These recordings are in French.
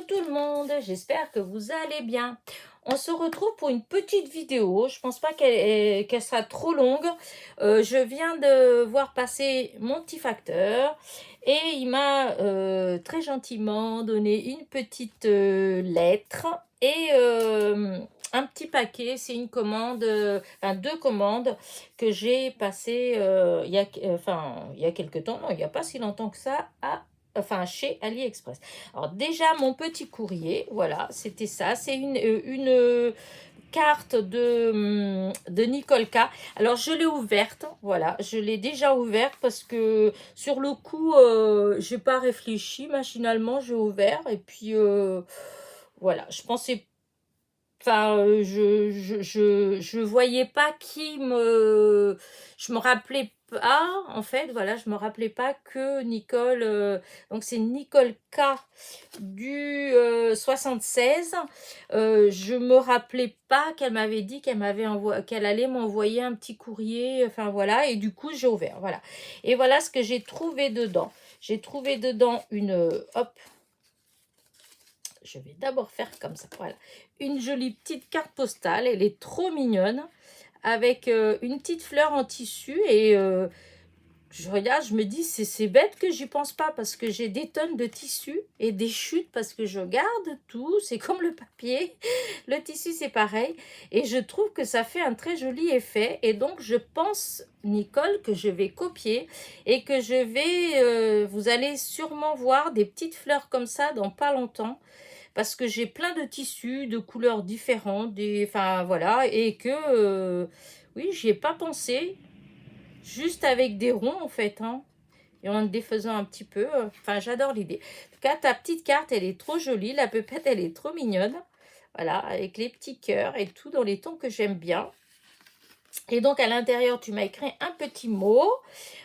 tout le monde, j'espère que vous allez bien. On se retrouve pour une petite vidéo, je pense pas qu'elle sera trop longue. Je viens de voir passer mon petit facteur et il m'a très gentiment donné une petite lettre et un petit paquet. C'est une commande, enfin deux commandes que j'ai passées il y a quelques temps, non, il n'y a pas si longtemps que ça, chez AliExpress. Alors déjà, mon petit courrier, voilà, c'était ça. C'est une carte de Nicole K. Alors, je l'ai ouverte, voilà, je l'ai déjà ouverte parce que sur le coup, j'ai pas réfléchi, machinalement, j'ai ouvert et puis voilà, je pensais. Enfin, je voyais pas qui me... Je me rappelais pas, en fait, voilà, je me rappelais pas que Nicole... donc, c'est Nicole K du 76. Je me rappelais pas qu'elle m'avait dit qu'elle allait m'envoyer un petit courrier, enfin, voilà, et du coup, j'ai ouvert, voilà. Et voilà ce que j'ai trouvé dedans. J'ai trouvé dedans hop, je vais d'abord faire comme ça, voilà. Une jolie petite carte postale, elle est trop mignonne, avec une petite fleur en tissu, et je regarde, je me dis, c'est bête que j'y pense pas, parce que j'ai des tonnes de tissu, et des chutes, parce que je garde tout, c'est comme le papier, le tissu c'est pareil, et je trouve que ça fait un très joli effet, et donc je pense, Nicole, que je vais copier, et que je vais, vous allez sûrement voir des petites fleurs comme ça dans pas longtemps, parce que j'ai plein de tissus de couleurs différentes, enfin voilà, et que oui, j'y ai pas pensé, juste avec des ronds en fait, hein, et en défaisant un petit peu, enfin j'adore l'idée. En tout cas, ta petite carte, elle est trop jolie, la pépette, elle est trop mignonne, voilà, avec les petits cœurs et tout dans les tons que j'aime bien. Et donc à l'intérieur, tu m'as écrit un petit mot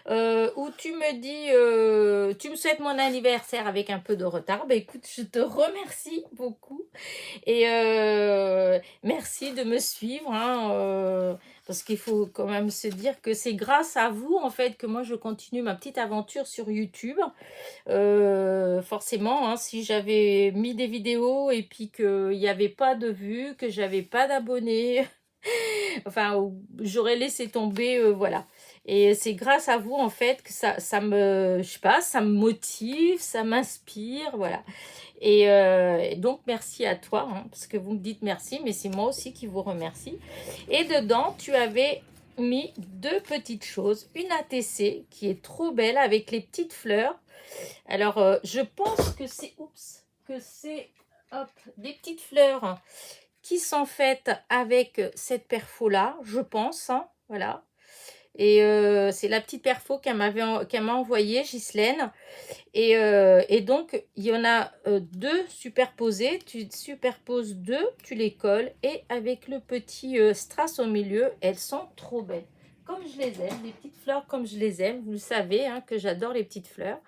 où tu me dis, tu me souhaites mon anniversaire avec un peu de retard. Ben écoute, je te remercie beaucoup et merci de me suivre, hein, parce qu'il faut quand même se dire que c'est grâce à vous en fait que moi je continue ma petite aventure sur YouTube. Forcément, hein, si j'avais mis des vidéos et puis qu'il n'y avait pas de vues, que j'avais pas d'abonnés, enfin, j'aurais laissé tomber, voilà. Et c'est grâce à vous, en fait, que ça me, je sais pas, ça me motive, ça m'inspire, voilà. Et donc, merci à toi, hein, parce que vous me dites merci, mais c'est moi aussi qui vous remercie. Et dedans, tu avais mis deux petites choses. Une ATC qui est trop belle avec les petites fleurs. Alors, je pense que c'est, hop, des petites fleurs qui sont faites avec cette perfo là, je pense, hein, voilà. Et c'est la petite perfo qu'elle m'a envoyée, Ghislaine. Et donc, il y en a deux superposés. Tu superposes deux, tu les colles. Et avec le petit strass au milieu, elles sont trop belles. Comme je les aime, les petites fleurs comme je les aime. Vous le savez, hein, que j'adore les petites fleurs.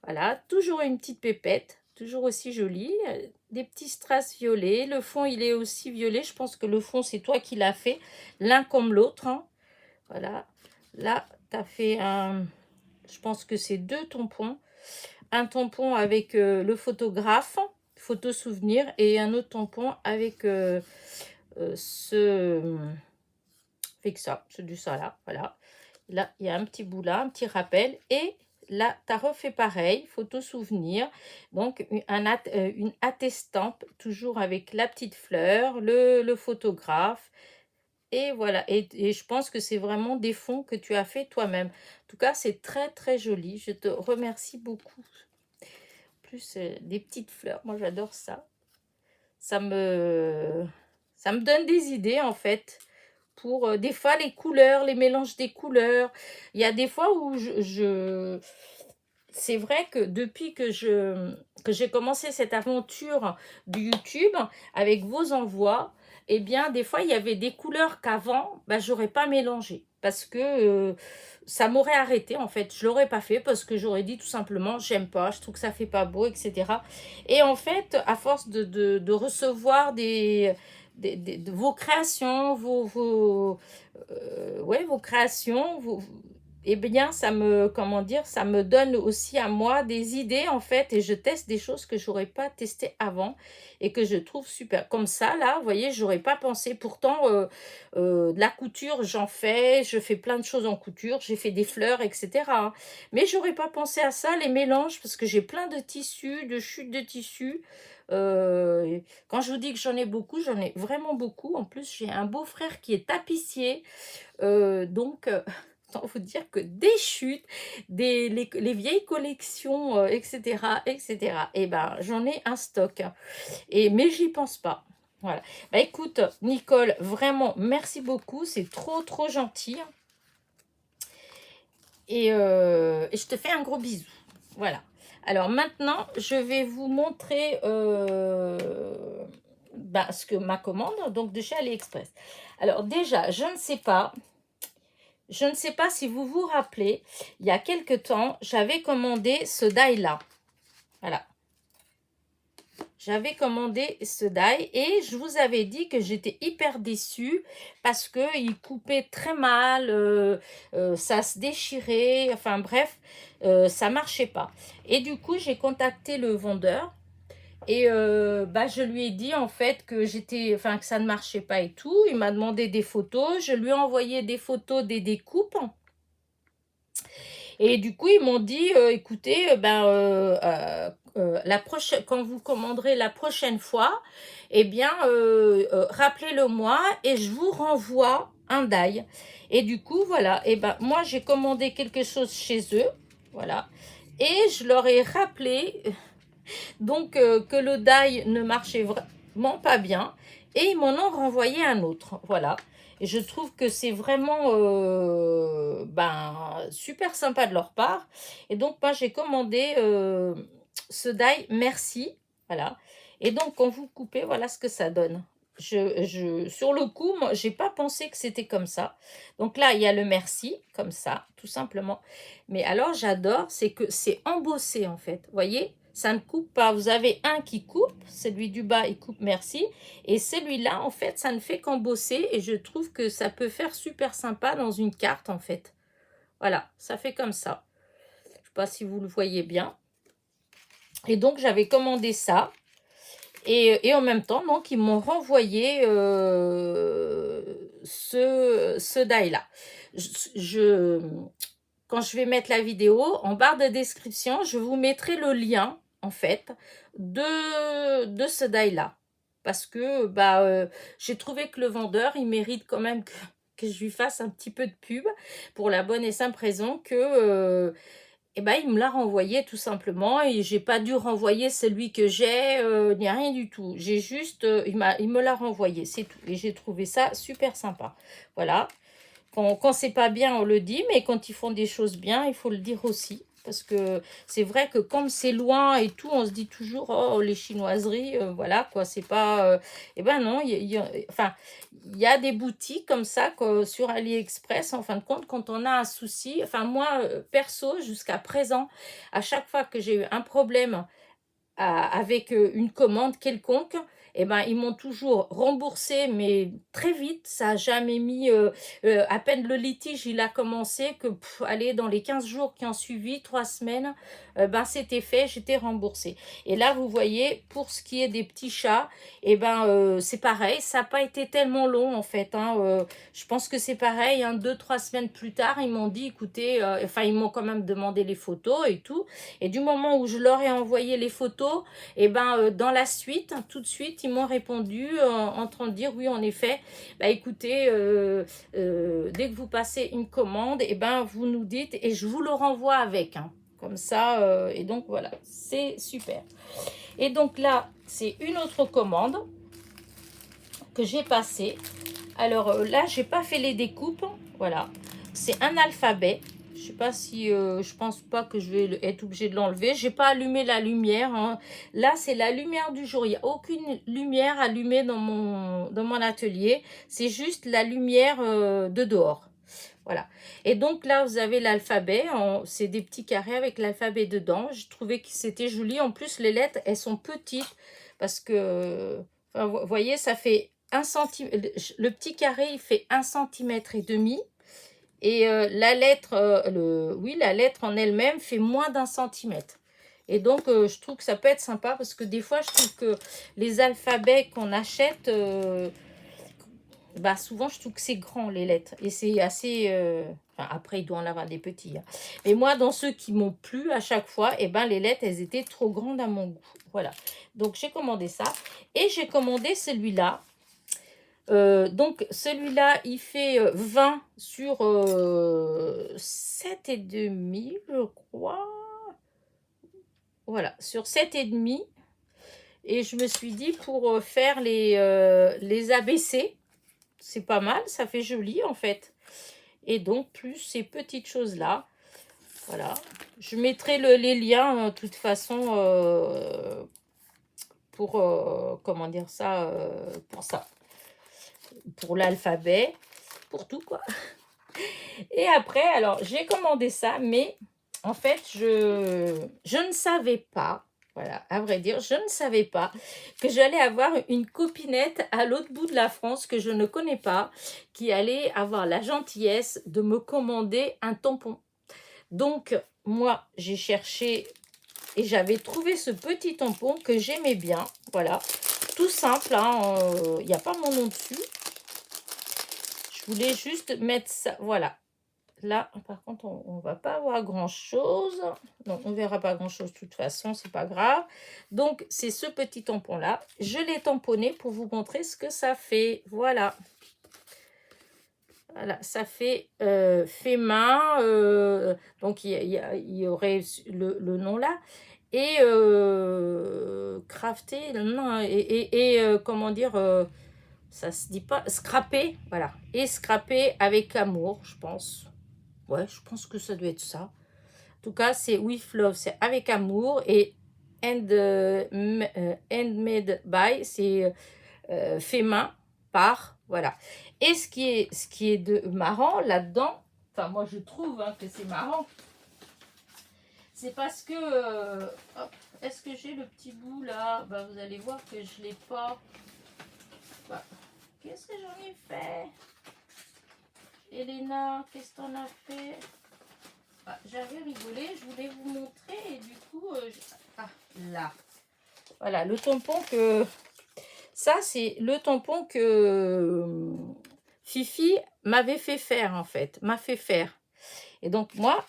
Voilà, toujours une petite pépette, toujours aussi jolie. Des petits strass violets. Le fond, il est aussi violet. Je pense que le fond, c'est toi qui l'as fait. L'un comme l'autre, hein. Voilà. Là, tu as fait un... Je pense que c'est deux tampons. Un tampon avec le photographe, photo souvenir, et un autre tampon avec avec ça, c'est du ça là, voilà. Là, il y a un petit bout là, un petit rappel, et là, tu as refait pareil, photo souvenir, donc une attestampe, toujours avec la petite fleur, le photographe, et voilà, et je pense que c'est vraiment des fonds que tu as fait toi-même. En tout cas, c'est très très joli, je te remercie beaucoup. Plus des petites fleurs, moi j'adore ça. Ça me donne des idées en fait pour des fois les couleurs, les mélanges des couleurs. Il y a des fois où c'est vrai que depuis que j'ai commencé cette aventure du YouTube avec vos envois, eh bien des fois il y avait des couleurs qu'avant j'aurais pas mélangé parce que ça m'aurait arrêté en fait. Je l'aurais pas fait parce que j'aurais dit tout simplement j'aime pas, je trouve que ça fait pas beau, etc. Et en fait, à force de recevoir vos créations, ouais, vos créations, eh bien, ça me, comment dire, ça me donne aussi à moi des idées, en fait, et je teste des choses que j'aurais pas testées avant et que je trouve super. Comme ça, là, vous voyez, j'aurais pas pensé. Pourtant, de la couture, j'en fais, je fais plein de choses en couture, j'ai fait des fleurs, etc., hein. Mais j'aurais pas pensé à ça, les mélanges, parce que j'ai plein de tissus, de chutes de tissus. Quand je vous dis que j'en ai beaucoup, j'en ai vraiment beaucoup. En plus, j'ai un beau-frère qui est tapissier. Donc, autant vous dire que des chutes, les vieilles collections, etc., etc., et ben, j'en ai un stock, hein. Mais j'y pense pas. Voilà. Bah écoute, Nicole, vraiment, merci beaucoup. C'est trop, trop gentil. Et je te fais un gros bisou. Voilà. Alors maintenant, je vais vous montrer ce que ma commande, donc de chez AliExpress. Alors déjà, je ne sais pas si vous vous rappelez, il y a quelque temps, j'avais commandé ce die-là. Voilà. J'avais commandé ce die et je vous avais dit que j'étais hyper déçue parce qu'il coupait très mal, ça se déchirait, enfin bref, ça marchait pas. Et du coup, j'ai contacté le vendeur et je lui ai dit en fait que que ça ne marchait pas et tout. Il m'a demandé des photos, je lui ai envoyé des photos des découpes. Et du coup, ils m'ont dit, écoutez, quand vous commanderez la prochaine fois, eh bien, rappelez-le moi et je vous renvoie un die. Et du coup, voilà, moi, j'ai commandé quelque chose chez eux, voilà, et je leur ai rappelé donc que le die ne marchait vraiment pas bien et ils m'en ont renvoyé un autre, voilà. Et je trouve que c'est vraiment super sympa de leur part. Et donc moi j'ai commandé ce die merci, voilà. Et donc quand vous coupez, voilà ce que ça donne. Sur le coup, moi, j'ai pas pensé que c'était comme ça. Donc là, il y a le merci, comme ça, tout simplement. Mais alors, j'adore, c'est que c'est embossé, en fait. Vous voyez, ça ne coupe pas. Vous avez un qui coupe, celui du bas, il coupe merci. Et celui-là, en fait, ça ne fait qu'embosser. Et je trouve que ça peut faire super sympa dans une carte, en fait. Voilà, ça fait comme ça. Je ne sais pas si vous le voyez bien. Et donc, j'avais commandé ça. Et en même temps, donc, ils m'ont renvoyé ce die-là. Quand je vais mettre la vidéo, en barre de description, je vous mettrai le lien, en fait, de ce die-là. Parce que j'ai trouvé que le vendeur, il mérite quand même que je lui fasse un petit peu de pub pour la bonne et simple raison que il me l'a renvoyé tout simplement et j'ai pas dû renvoyer celui que j'ai, ni rien du tout. J'ai juste, il me l'a renvoyé, c'est tout. Et j'ai trouvé ça super sympa. Voilà. Quand c'est pas bien, on le dit, mais quand ils font des choses bien, il faut le dire aussi. Parce que c'est vrai que comme c'est loin et tout, on se dit toujours, oh, les chinoiseries, voilà, quoi, c'est pas... eh ben non, il y a des boutiques comme ça sur AliExpress, en fin de compte, quand on a un souci. Enfin, moi, perso, jusqu'à présent, à chaque fois que j'ai eu un problème avec une commande quelconque, ils m'ont toujours remboursé, mais très vite. Ça n'a jamais mis, à peine le litige, il a commencé, que, allez, dans les 15 jours qui ont suivi, 3 semaines, c'était fait, j'étais remboursée. Et là, vous voyez, pour ce qui est des petits chats, c'est pareil, ça n'a pas été tellement long, en fait, hein. Je pense que c'est pareil, hein, 2-3 semaines plus tard, ils m'ont dit, écoutez, ils m'ont quand même demandé les photos et tout. Et du moment où je leur ai envoyé les photos, dans la suite, tout de suite, ils m'ont répondu en train de dire, oui, en effet, écoutez, dès que vous passez une commande, vous nous dites et je vous le renvoie avec, hein. Comme ça, et donc voilà, c'est super. Et donc là, c'est une autre commande que j'ai passée. Alors là, j'ai pas fait les découpes, voilà. C'est un alphabet. Je sais pas si, je pense pas que je vais être obligée de l'enlever. J'ai pas allumé la lumière, hein. Là, c'est la lumière du jour. Il n'y a aucune lumière allumée dans mon atelier. C'est juste la lumière de dehors. Voilà. Et donc là, vous avez l'alphabet. C'est des petits carrés avec l'alphabet dedans. Je trouvais que c'était joli. En plus, les lettres, elles sont petites parce que, vous voyez, ça fait 1 centimètre. Le petit carré, il fait 1,5 cm. Et la lettre, oui, la lettre en elle-même fait moins d'1 centimètre. Et donc, je trouve que ça peut être sympa parce que des fois, je trouve que les alphabets qu'on achète, bah souvent, je trouve que c'est grand, les lettres. Et c'est assez... enfin, après, il doit en avoir des petits. Hein. Mais moi, dans ceux qui m'ont plu à chaque fois, eh ben, les lettres, elles étaient trop grandes à mon goût. Voilà. Donc, j'ai commandé ça. Et j'ai commandé celui-là. Donc, celui-là, il fait 20 sur 7,5, je crois. Voilà, sur 7,5. Et je me suis dit, pour faire les ABC, c'est pas mal, ça fait joli en fait. Et donc, plus ces petites choses-là. Voilà. Je mettrai les liens, de toute façon, pour, comment dire ça, pour ça. Pour l'alphabet, pour tout, quoi. Et après, alors, j'ai commandé ça, mais en fait, je ne savais pas, voilà, à vrai dire, je ne savais pas que j'allais avoir une copinette à l'autre bout de la France que je ne connais pas, qui allait avoir la gentillesse de me commander un tampon. Donc, moi, j'ai cherché et j'avais trouvé ce petit tampon que j'aimais bien, voilà, tout simple, hein, il n'y a pas mon nom dessus. Je voulais juste mettre ça, voilà. Là, par contre, on ne va pas avoir grand-chose. Non, on ne verra pas grand-chose de toute façon, c'est pas grave. Donc, c'est ce petit tampon-là. Je l'ai tamponné pour vous montrer ce que ça fait. Voilà. Voilà, ça fait fait main. Donc, il y aurait le nom là. Et crafté, non, et comment dire, ça se dit pas, scraper, voilà. Et scraper avec amour, je pense. Ouais, je pense que ça doit être ça. En tout cas, c'est with love, c'est avec amour. Et handmade by, c'est fait main par, voilà. Et ce qui est marrant là-dedans, enfin moi je trouve hein, que c'est marrant, c'est parce que, hop, est-ce que j'ai le petit bout là? Bah, vous allez voir que je l'ai pas. Bah, qu'est-ce que j'en ai fait? Elena, qu'est-ce que t'en as fait? Ah, j'avais rigolé, je voulais vous montrer et du coup, ah, là. Voilà, le tampon que... Ça, c'est le tampon que Fifi m'avait fait faire, en fait. M'a fait faire. Et donc, moi,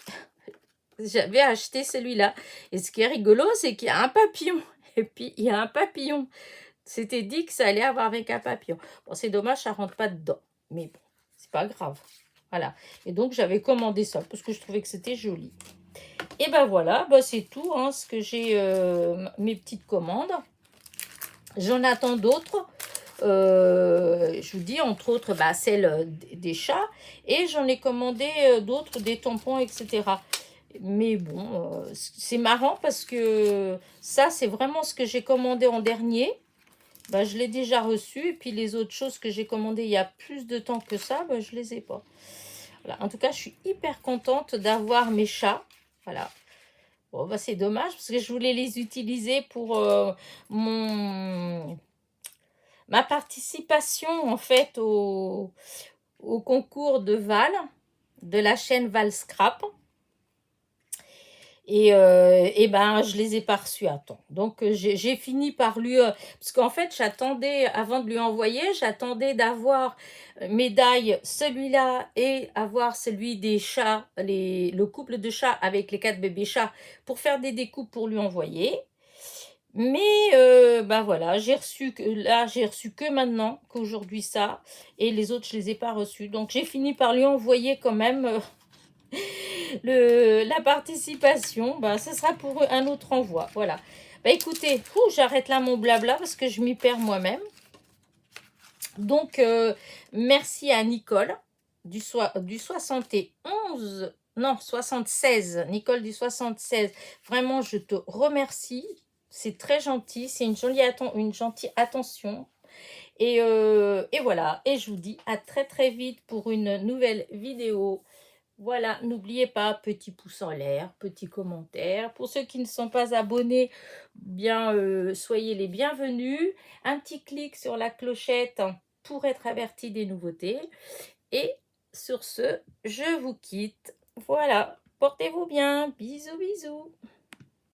j'avais acheté celui-là. Et ce qui est rigolo, c'est qu'il y a un papillon. Et puis, il y a un papillon. C'était dit que ça allait avoir avec un papillon. Bon, c'est dommage, ça rentre pas dedans. Mais bon, c'est pas grave. Voilà. Et donc, j'avais commandé ça parce que je trouvais que c'était joli. Et ben voilà, ben c'est tout, hein, ce que j'ai, mes petites commandes. J'en attends d'autres. Je vous dis, entre autres, bah, celle des chats. Et j'en ai commandé d'autres, des tampons, etc. Mais bon, c'est marrant parce que ça, c'est vraiment ce que j'ai commandé en dernier. Bah, je l'ai déjà reçu. Et puis les autres choses que j'ai commandées il y a plus de temps que ça, bah, je les ai pas. Voilà. En tout cas, je suis hyper contente d'avoir mes chats. Voilà. Bon, bah, c'est dommage parce que je voulais les utiliser pour ma participation en fait au concours de Val, de la chaîne Val Scrap. Et ben, je les ai pas reçus à temps. Donc, j'ai fini par lui... parce qu'en fait, j'attendais, avant de lui envoyer, j'attendais d'avoir médaille celui-là et avoir celui des chats, le couple de chats avec les 4 bébés chats pour faire des découpes pour lui envoyer. Mais, ben voilà, j'ai reçu que maintenant, qu'aujourd'hui ça. Et les autres, je les ai pas reçus. Donc, j'ai fini par lui envoyer quand même... la participation, bah, ce sera pour un autre envoi. Voilà. Bah, écoutez, j'arrête là mon blabla parce que je m'y perds moi-même. Donc, merci à Nicole du 71, non, 76. Nicole du 76. Vraiment, je te remercie. C'est très gentil. C'est une gentille attention. Et voilà. Et je vous dis à très très vite pour une nouvelle vidéo. Voilà, n'oubliez pas, petit pouce en l'air, petit commentaire. Pour ceux qui ne sont pas abonnés, bien soyez les bienvenus. Un petit clic sur la clochette pour être averti des nouveautés. Et sur ce, je vous quitte. Voilà, portez-vous bien. Bisous, bisous.